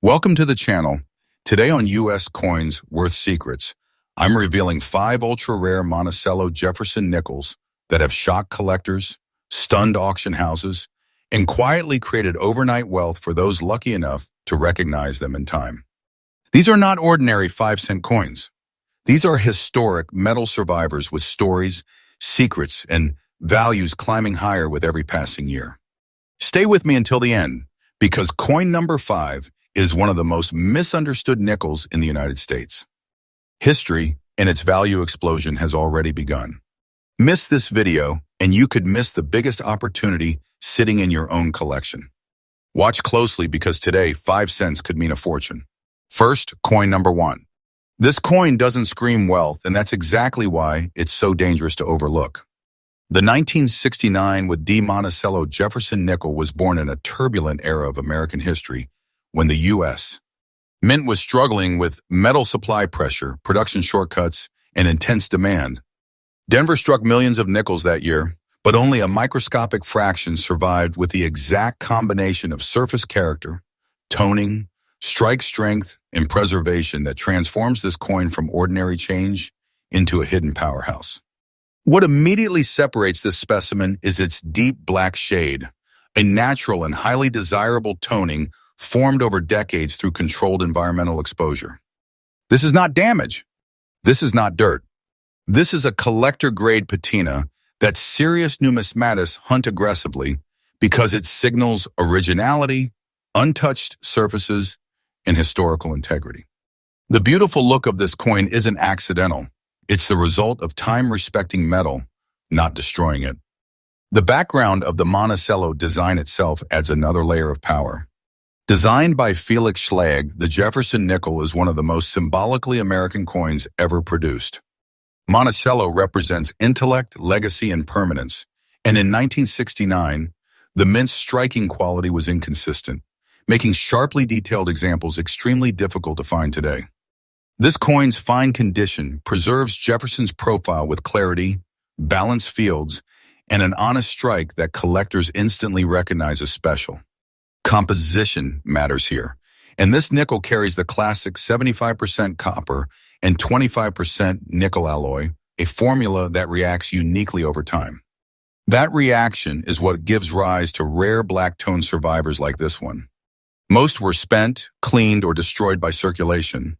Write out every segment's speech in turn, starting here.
Welcome to the channel. Today on U.S. Coins Worth Secrets, I'm revealing 5 ultra-rare Monticello Jefferson nickels that have shocked collectors, stunned auction houses, and quietly created overnight wealth for those lucky enough to recognize them in time. These are not ordinary 5-cent coins. These are historic metal survivors with stories, secrets, and values climbing higher with every passing year. Stay with me until the end, because coin number 5 is one of the most misunderstood nickels in the United States. History and its value explosion has already begun. Miss this video, and you could miss the biggest opportunity sitting in your own collection. Watch closely because today, 5 cents could mean a fortune. First, coin number 1. This coin doesn't scream wealth, and that's exactly why it's so dangerous to overlook. The 1969 with D Monticello Jefferson nickel was born in a turbulent era of American history when the U.S. Mint was struggling with metal supply pressure, production shortcuts, and intense demand. Denver struck millions of nickels that year, but only a microscopic fraction survived with the exact combination of surface character, toning, strike strength, and preservation that transforms this coin from ordinary change into a hidden powerhouse. What immediately separates this specimen is its deep black shade, a natural and highly desirable toning formed over decades through controlled environmental exposure. This is not damage. This is not dirt. This is a collector-grade patina that serious numismatists hunt aggressively because it signals originality, untouched surfaces, and historical integrity. The beautiful look of this coin isn't accidental. It's the result of time-respecting metal, not destroying it. The background of the Monticello design itself adds another layer of power. Designed by Felix Schlag, the Jefferson nickel is one of the most symbolically American coins ever produced. Monticello represents intellect, legacy, and permanence, and in 1969, the mint's striking quality was inconsistent, making sharply detailed examples extremely difficult to find today. This coin's fine condition preserves Jefferson's profile with clarity, balanced fields, and an honest strike that collectors instantly recognize as special. Composition matters here, and this nickel carries the classic 75% copper and 25% nickel alloy, a formula that reacts uniquely over time. That reaction is what gives rise to rare black tone survivors like this one. Most were spent, cleaned, or destroyed by circulation.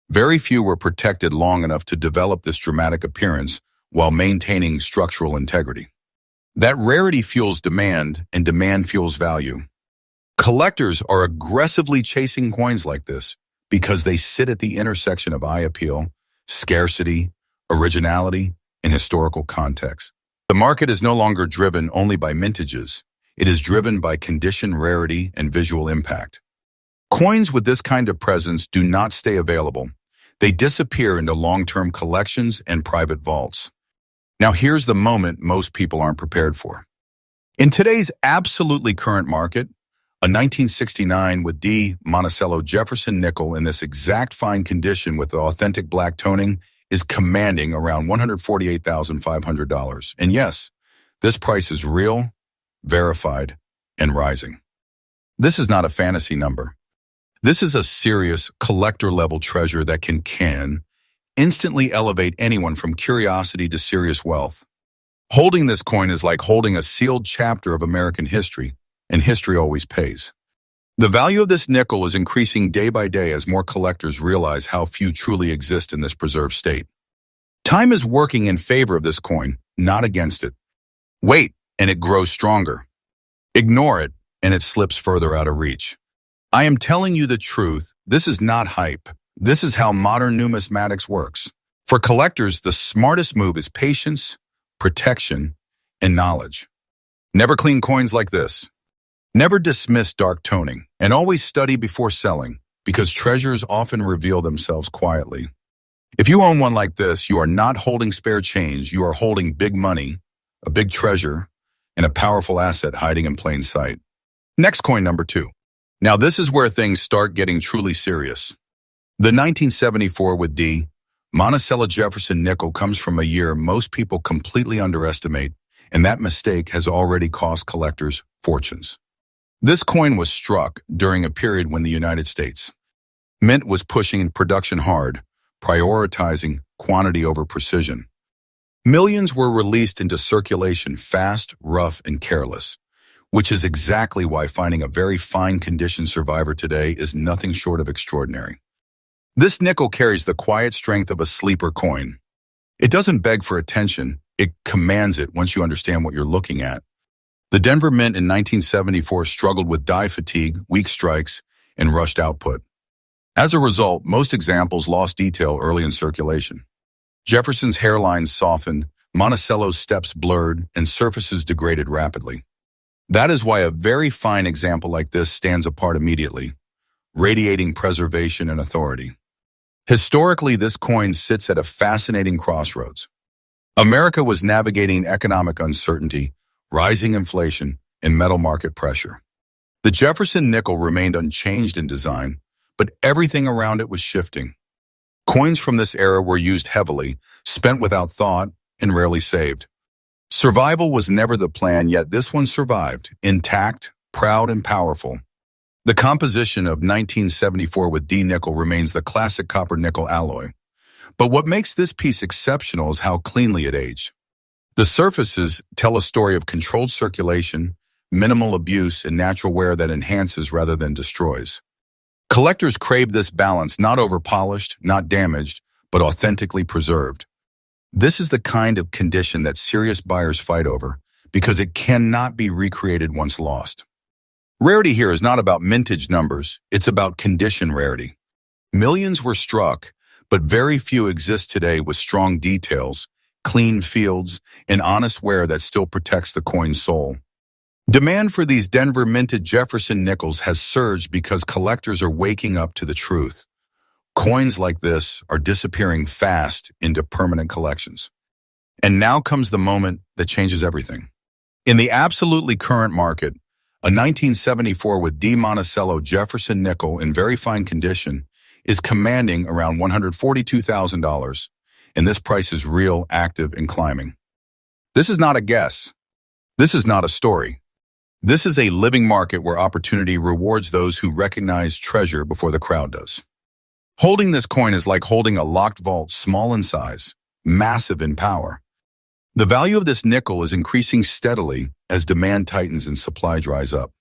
Very few were protected long enough to develop this dramatic appearance while maintaining structural integrity. That rarity fuels demand, and demand fuels value. Collectors are aggressively chasing coins like this because they sit at the intersection of eye appeal, scarcity, originality, and historical context. The market is no longer driven only by mintages. It is driven by condition, rarity, and visual impact. Coins with this kind of presence do not stay available. They disappear into long-term collections and private vaults. Now here's the moment most people aren't prepared for. In today's absolutely current market, a 1969 with D Monticello Jefferson nickel in this exact fine condition with the authentic black toning is commanding around $148,500. And yes, this price is real, verified, and rising. This is not a fantasy number. This is a serious collector-level treasure that can instantly elevate anyone from curiosity to serious wealth. Holding this coin is like holding a sealed chapter of American history, and history always pays. The value of this nickel is increasing day by day as more collectors realize how few truly exist in this preserved state. Time is working in favor of this coin, not against it. Wait, and it grows stronger. Ignore it, and it slips further out of reach. I am telling you the truth. This is not hype. This is how modern numismatics works. For collectors, the smartest move is patience, protection, and knowledge. Never clean coins like this. Never dismiss dark toning, and always study before selling, because treasures often reveal themselves quietly. If you own one like this, you are not holding spare change. You are holding big money, a big treasure, and a powerful asset hiding in plain sight. Next, coin number 2. Now this is where things start getting truly serious. The 1974 with D Monticello Jefferson nickel comes from a year most people completely underestimate, and that mistake has already cost collectors fortunes. This coin was struck during a period when the United States Mint was pushing production hard, prioritizing quantity over precision. Millions were released into circulation fast, rough, and careless, which is exactly why finding a very fine condition survivor today is nothing short of extraordinary. This nickel carries the quiet strength of a sleeper coin. It doesn't beg for attention, it commands it once you understand what you're looking at. The Denver Mint in 1974 struggled with die fatigue, weak strikes, and rushed output. As a result, most examples lost detail early in circulation. Jefferson's hairlines softened, Monticello's steps blurred, and surfaces degraded rapidly. That is why a very fine example like this stands apart immediately, radiating preservation and authority. Historically, this coin sits at a fascinating crossroads. America was navigating economic uncertainty, rising inflation, and metal market pressure. The Jefferson nickel remained unchanged in design, but everything around it was shifting. Coins from this era were used heavily, spent without thought, and rarely saved. Survival was never the plan, yet this one survived, intact, proud, and powerful. The composition of 1974 with D-nickel remains the classic copper-nickel alloy. But what makes this piece exceptional is how cleanly it aged. The surfaces tell a story of controlled circulation, minimal abuse, and natural wear that enhances rather than destroys. Collectors crave this balance, not over-polished, not damaged, but authentically preserved. This is the kind of condition that serious buyers fight over because it cannot be recreated once lost. Rarity here is not about mintage numbers, it's about condition rarity. Millions were struck, but very few exist today with strong details, clean fields, and honest wear that still protects the coin's soul. Demand for these Denver minted Jefferson nickels has surged because collectors are waking up to the truth. Coins like this are disappearing fast into permanent collections. And now comes the moment that changes everything. In the absolutely current market, a 1974 with D. Monticello Jefferson nickel in very fine condition is commanding around $142,000, and this price is real, active, and climbing. This is not a guess. This is not a story. This is a living market where opportunity rewards those who recognize treasure before the crowd does. Holding this coin is like holding a locked vault, small in size, massive in power. The value of this nickel is increasing steadily as demand tightens and supply dries up.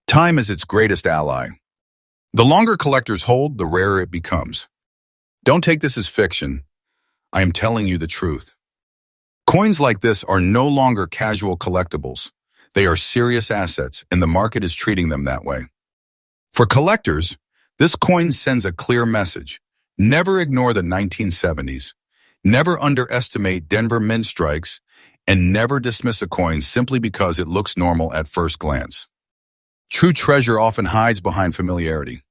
Time is its greatest ally. The longer collectors hold, the rarer it becomes. Don't take this as fiction. I am telling you the truth. Coins like this are no longer casual collectibles. They are serious assets, and the market is treating them that way. For collectors, this coin sends a clear message. Never ignore the 1970s. Never underestimate Denver Mint strikes, and never dismiss a coin simply because it looks normal at first glance. True treasure often hides behind familiarity.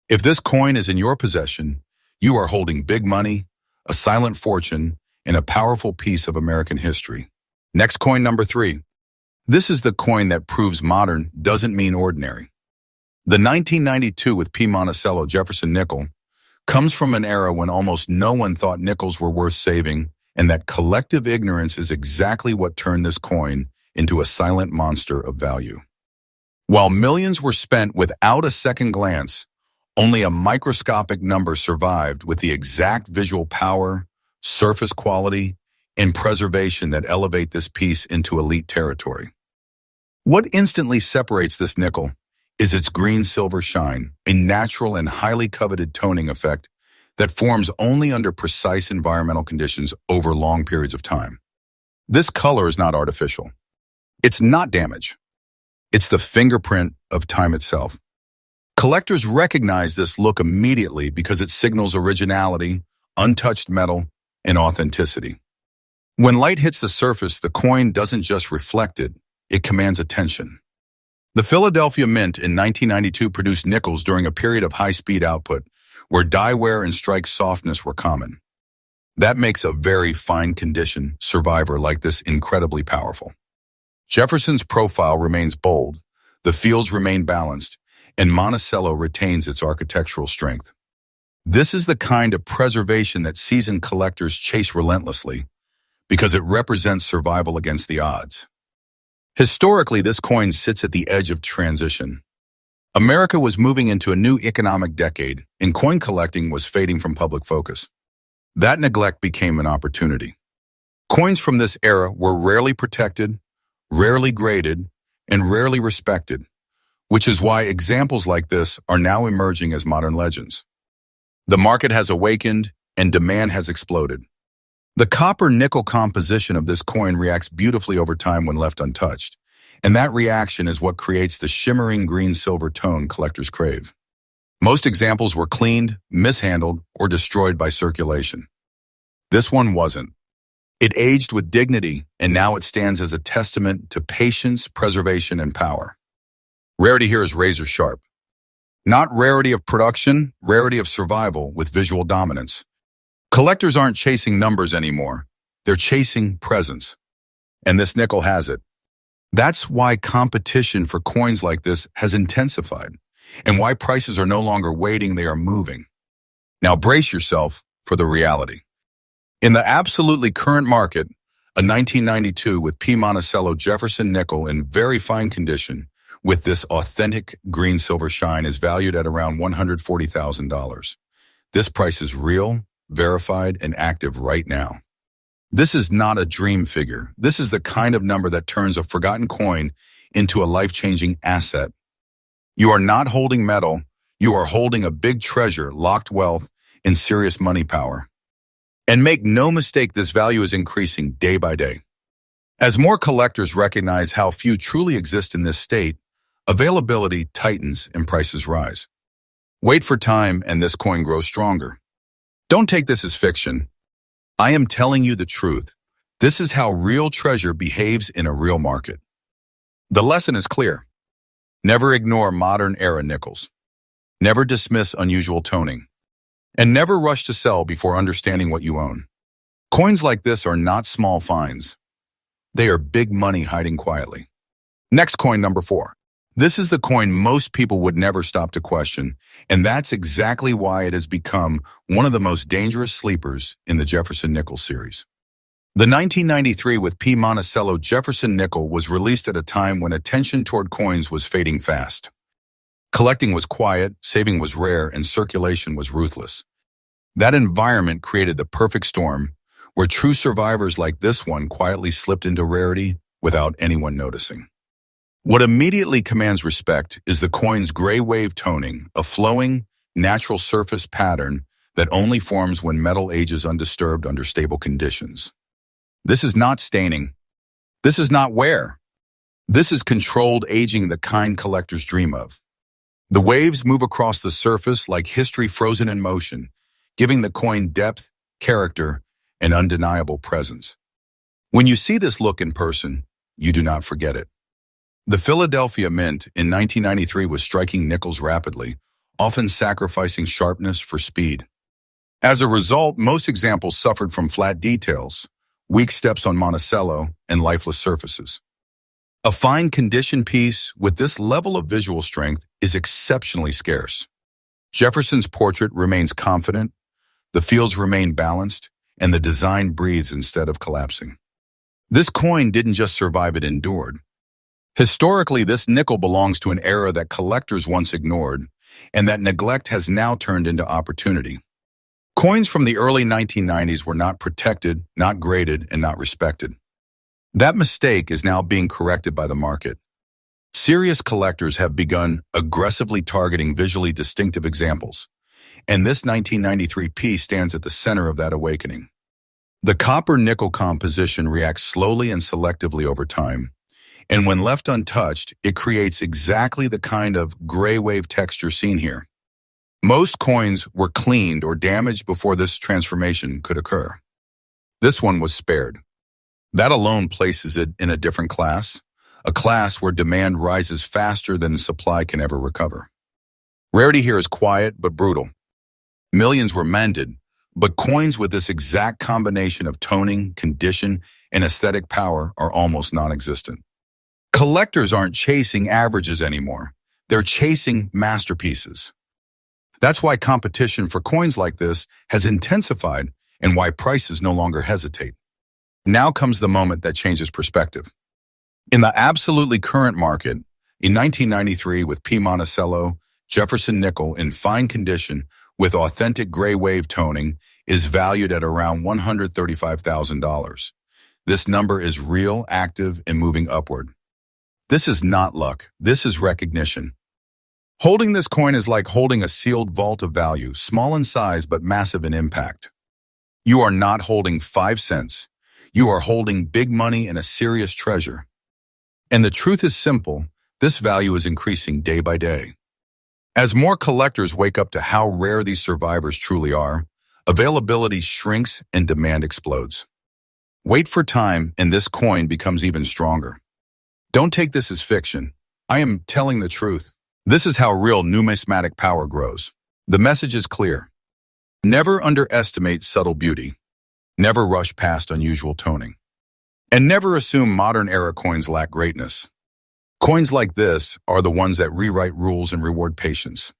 If this coin is in your possession, you are holding big money, a silent fortune, and a powerful piece of American history. Next coin, number 3. This is the coin that proves modern doesn't mean ordinary. The 1992 with P. Monticello Jefferson nickel comes from an era when almost no one thought nickels were worth saving, and that collective ignorance is exactly what turned this coin into a silent monster of value. While millions were spent without a second glance, only a microscopic number survived with the exact visual power, surface quality, and preservation that elevate this piece into elite territory. What instantly separates this nickel is its green-silver shine, a natural and highly coveted toning effect that forms only under precise environmental conditions over long periods of time. This color is not artificial. It's not damage. It's the fingerprint of time itself. Collectors recognize this look immediately because it signals originality, untouched metal, and authenticity. When light hits the surface, the coin doesn't just reflect it, it commands attention. The Philadelphia Mint in 1992 produced nickels during a period of high-speed output where die wear and strike softness were common. That makes a very fine condition survivor like this incredibly powerful. Jefferson's profile remains bold, the fields remain balanced, and Monticello retains its architectural strength. This is the kind of preservation that seasoned collectors chase relentlessly because it represents survival against the odds. Historically, this coin sits at the edge of transition. America was moving into a new economic decade, and coin collecting was fading from public focus. That neglect became an opportunity. Coins from this era were rarely protected, rarely graded, and rarely respected, which is why examples like this are now emerging as modern legends. The market has awakened, and demand has exploded. The copper-nickel composition of this coin reacts beautifully over time when left untouched, and that reaction is what creates the shimmering green-silver tone collectors crave. Most examples were cleaned, mishandled, or destroyed by circulation. This one wasn't. It aged with dignity, and now it stands as a testament to patience, preservation, and power. Rarity here is razor sharp. Not rarity of production, rarity of survival with visual dominance. Collectors aren't chasing numbers anymore. They're chasing presence. And this nickel has it. That's why competition for coins like this has intensified, and why prices are no longer waiting, they are moving. Now brace yourself for the reality. In the absolutely current market, a 1992 with P. Monticello Jefferson nickel in very fine condition with this authentic green-silver shine is valued at around $140,000. This price is real, verified, and active right now. This is not a dream figure. This is the kind of number that turns a forgotten coin into a life-changing asset. You are not holding metal. You are holding a big treasure, locked wealth, and serious money power. And make no mistake, this value is increasing day by day. As more collectors recognize how few truly exist in this state, availability tightens and prices rise. Wait for time and this coin grows stronger. Don't take this as fiction. I am telling you the truth. This is how real treasure behaves in a real market. The lesson is clear. Never ignore modern era nickels. Never dismiss unusual toning. And never rush to sell before understanding what you own. Coins like this are not small finds. They are big money hiding quietly. Next coin, number 4. This is the coin most people would never stop to question, and that's exactly why it has become one of the most dangerous sleepers in the Jefferson nickel series. The 1993 with P. Monticello Jefferson nickel was released at a time when attention toward coins was fading fast. Collecting was quiet, saving was rare, and circulation was ruthless. That environment created the perfect storm, where true survivors like this one quietly slipped into rarity without anyone noticing. What immediately commands respect is the coin's gray wave toning, a flowing, natural surface pattern that only forms when metal ages undisturbed under stable conditions. This is not staining. This is not wear. This is controlled aging, the kind collectors dream of. The waves move across the surface like history frozen in motion, giving the coin depth, character, and undeniable presence. When you see this look in person, you do not forget it. The Philadelphia Mint in 1993 was striking nickels rapidly, often sacrificing sharpness for speed. As a result, most examples suffered from flat details, weak steps on Monticello, and lifeless surfaces. A fine condition piece with this level of visual strength is exceptionally scarce. Jefferson's portrait remains confident, the fields remain balanced, and the design breathes instead of collapsing. This coin didn't just survive, it endured. Historically, this nickel belongs to an era that collectors once ignored, and that neglect has now turned into opportunity. Coins from the early 1990s were not protected, not graded, and not respected. That mistake is now being corrected by the market. Serious collectors have begun aggressively targeting visually distinctive examples, and this 1993 piece stands at the center of that awakening. The copper-nickel composition reacts slowly and selectively over time, and when left untouched, it creates exactly the kind of gray wave texture seen here. Most coins were cleaned or damaged before this transformation could occur. This one was spared. That alone places it in a different class, a class where demand rises faster than supply can ever recover. Rarity here is quiet but brutal. Millions were mended, but coins with this exact combination of toning, condition, and aesthetic power are almost non-existent. Collectors aren't chasing averages anymore. They're chasing masterpieces. That's why competition for coins like this has intensified and why prices no longer hesitate. Now comes the moment that changes perspective. In the absolutely current market, in 1993 with P. Monticello Jefferson nickel in fine condition with authentic gray wave toning is valued at around $135,000. This number is real, active, and moving upward. This is not luck. This is recognition. Holding this coin is like holding a sealed vault of value, small in size but massive in impact. You are not holding 5 cents. You are holding big money and a serious treasure. And the truth is simple, this value is increasing day by day. As more collectors wake up to how rare these survivors truly are, availability shrinks and demand explodes. Wait for time and this coin becomes even stronger. Don't take this as fiction. I am telling the truth. This is how real numismatic power grows. The message is clear. Never underestimate subtle beauty. Never rush past unusual toning. And never assume modern era coins lack greatness. Coins like this are the ones that rewrite rules and reward patience.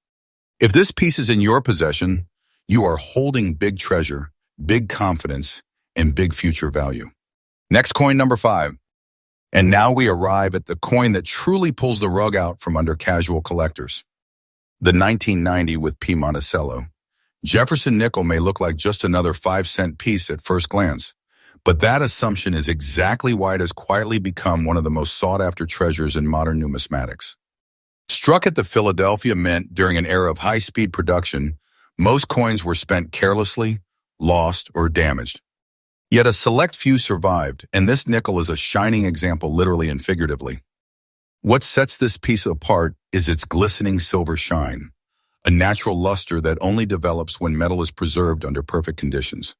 If this piece is in your possession, you are holding big treasure, big confidence, and big future value. Next coin, number 5. And now we arrive at the coin that truly pulls the rug out from under casual collectors. The 1990 with P. Monticello Jefferson nickel may look like just another 5-cent piece at first glance, but that assumption is exactly why it has quietly become one of the most sought-after treasures in modern numismatics. Struck at the Philadelphia Mint during an era of high-speed production, most coins were spent carelessly, lost, or damaged. Yet a select few survived, and this nickel is a shining example literally and figuratively. What sets this piece apart is its glistening silver shine, a natural luster that only develops when metal is preserved under perfect conditions.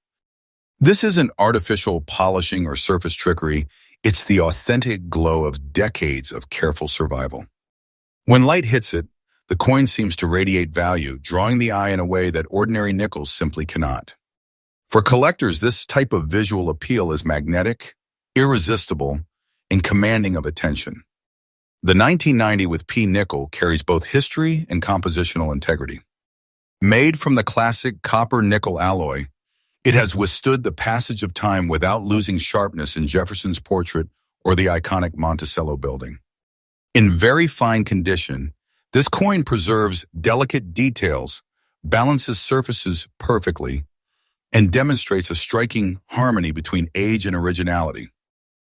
This isn't artificial polishing or surface trickery, it's the authentic glow of decades of careful survival. When light hits it, the coin seems to radiate value, drawing the eye in a way that ordinary nickels simply cannot. For collectors, this type of visual appeal is magnetic, irresistible, and commanding of attention. The 1990 with P nickel carries both history and compositional integrity. Made from the classic copper-nickel alloy, it has withstood the passage of time without losing sharpness in Jefferson's portrait or the iconic Monticello building. In very fine condition, this coin preserves delicate details, balances surfaces perfectly, and demonstrates a striking harmony between age and originality.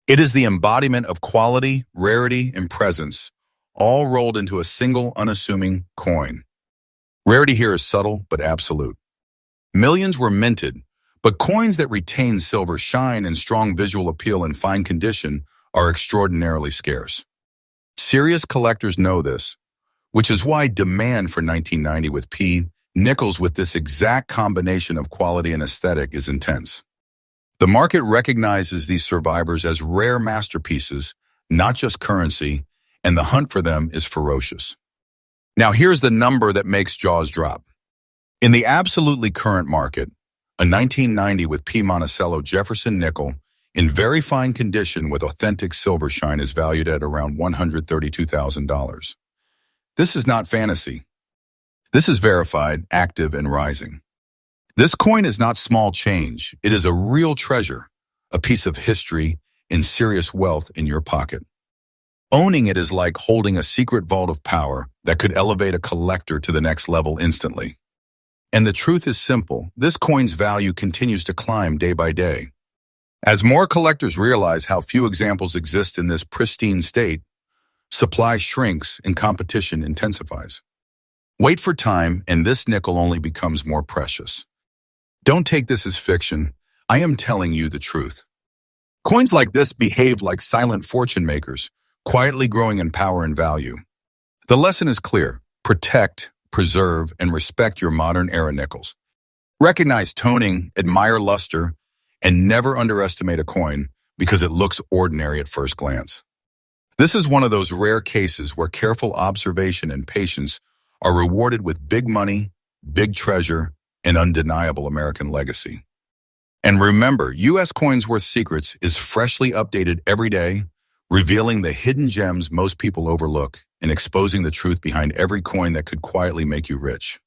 It is the embodiment of quality, rarity, and presence, all rolled into a single, unassuming coin. Rarity here is subtle but absolute. Millions were minted, but coins that retain silver shine and strong visual appeal in fine condition are extraordinarily scarce. Serious collectors know this, which is why demand for 1990 with P nickels with this exact combination of quality and aesthetic is intense. The market recognizes these survivors as rare masterpieces, not just currency, and the hunt for them is ferocious. Now here's the number that makes jaws drop. In the absolutely current market, a 1990 with P. Monticello Jefferson nickel in very fine condition with authentic silver shine is valued at around $132,000. This is not fantasy. This is verified, active, and rising. This coin is not small change. It is a real treasure, a piece of history, and serious wealth in your pocket. Owning it is like holding a secret vault of power that could elevate a collector to the next level instantly. And the truth is simple. This coin's value continues to climb day by day. As more collectors realize how few examples exist in this pristine state, supply shrinks and competition intensifies. Wait for time, and this nickel only becomes more precious. Don't take this as fiction. I am telling you the truth. Coins like this behave like silent fortune makers, quietly growing in power and value. The lesson is clear. Protect, preserve, and respect your modern era nickels. Recognize toning, admire luster, and never underestimate a coin because it looks ordinary at first glance. This is one of those rare cases where careful observation and patience are rewarded with big money, big treasure, and undeniable American legacy. And remember, U.S. Coins Worth Secrets is freshly updated every day, revealing the hidden gems most people overlook and exposing the truth behind every coin that could quietly make you rich.